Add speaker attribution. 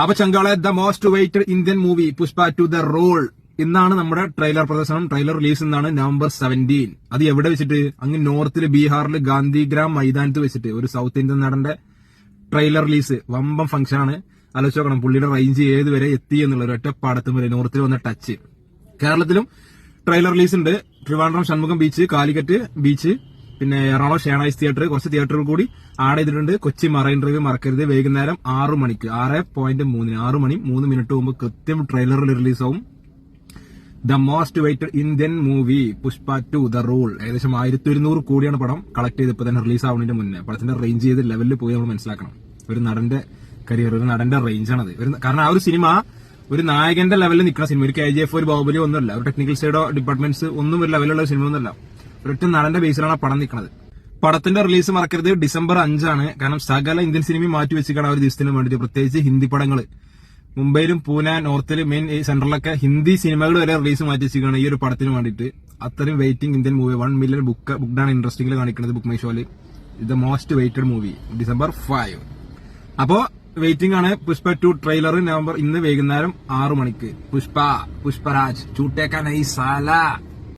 Speaker 1: അപ്പൊ ചങ്കാളെ the most weighted Indian movie Pushpa two the rule ഇന്നാണ് നമ്മുടെ ട്രെയിലർ പ്രദർശനം. ട്രെയിലർ റിലീസ് എന്നാണ് November 17. അത് എവിടെ വെച്ചിട്ട്? അങ്ങ് നോർത്തില് ബീഹാറിൽ ഗാന്ധിഗ്രാം മൈതാനത്ത് വെച്ചിട്ട് ഒരു സൗത്ത് ഇന്ത്യൻ നടന്റെ ട്രെയിലർ റിലീസ്. വമ്പം ഫംഗ്ഷൻ ആണ്. ആലോചിച്ച് നോക്കണം പുള്ളിയുടെ റേഞ്ച് ഏത് വരെ എത്തി എന്നുള്ള ഒരു ഒറ്റ പാടത്തും വരെ നോർത്തിൽ വന്ന ടച്ച്. കേരളത്തിലും ട്രെയിലർ റിലീസ് ഉണ്ട്. ട്രിവാൻഡ്രം ഷൺമുഖം ബീച്ച്, കാലിക്കറ്റ് ബീച്ച്, പിന്നെ എറണാകുളം ഷേണൈസ് തിയേറ്റർ, കുറച്ച് തിയേറ്ററുകൾ കൂടി ആഡ് ചെയ്തിട്ടുണ്ട്. കൊച്ചി മറൈൻ ഡ്രൈവ് മറക്കരുത്. വൈകുന്നേരം 6 മണിക്ക് 6:03 6 മണി 3 മിനിറ്റ് മുമ്പ് കൃത്യം ട്രെയിലറിൽ റിലീസാവും the most weighted Indian movie Pushpa two the rule. ഏകദേശം 1200 കോടിയാണ് പടം കളക്ട് ചെയ്ത് ഇപ്പൊ തന്നെ റിലീസ് ആവുന്നതിന് മുന്നേ. പടത്തിന്റെ റേഞ്ച് ചെയ്ത് ലെവലിൽ പോയി നമ്മൾ മനസ്സിലാക്കണം. ഒരു നടന്റെ കരിയർ, ഒരു നടന്റെ റേഞ്ചാണത്. കാരണം ആ ഒരു സിനിമ ഒരു നായകന്റെ ലെവലിൽ നിൽക്കുന്ന സിനിമ. ഒരു KGF, ഒരു ബാഹുബലി ഒന്നുമല്ല. ഒരു ടെക്നിക്കൽ സൈഡോ ഡിപ്പാർട്ട്മെന്റ്സ് ഒന്നും ഒരു ലെവലുള്ള സിനിമ ഒന്നുമല്ല. ഒരൊറ്റ നടന്റെ ബേസിലാണ് ആ പടം നിൽക്കുന്നത്. പടത്തിന്റെ റിലീസ് മറക്കരുത്, December 5 ആണ്. കാരണം സകല ഇന്ത്യൻ സിനിമയും മാറ്റി വെച്ചിട്ടാണ് ആ ഒരു ദിവസത്തിന് വേണ്ടിയിട്ട്. പ്രത്യേകിച്ച് ഹിന്ദി പടങ്ങൾ മുംബൈയിലും പൂനെ, നോർത്തില്, മെയിൻ സെൻട്രലൊക്കെ ഹിന്ദി സിനിമകൾ വരെ റിലീസ് മാറ്റി വെച്ചിരിക്കുകയാണ് ഈ ഒരു പടത്തിന് വേണ്ടിയിട്ട്. അത്രയും വെയിറ്റിംഗ് ഇന്ത്യൻ മൂവി. 1 million ബുക്കാണ് ഇൻട്രസ്റ്റിംഗിൽ കാണിക്കുന്നത് ബുക്ക് മൈ ഷോയില്. ഇത് മോസ്റ്റ് വെയിറ്റഡ് മൂവി December 5. അപ്പോ വെയിറ്റിംഗ് ആണ് പുഷ്പ 2 ട്രെയിലർ. ഇന്ന് വൈകുന്നേരം 6 മണിക്ക്. പുഷ്പരാജ് ചൂട്ടേക്കാ നൈ സാല.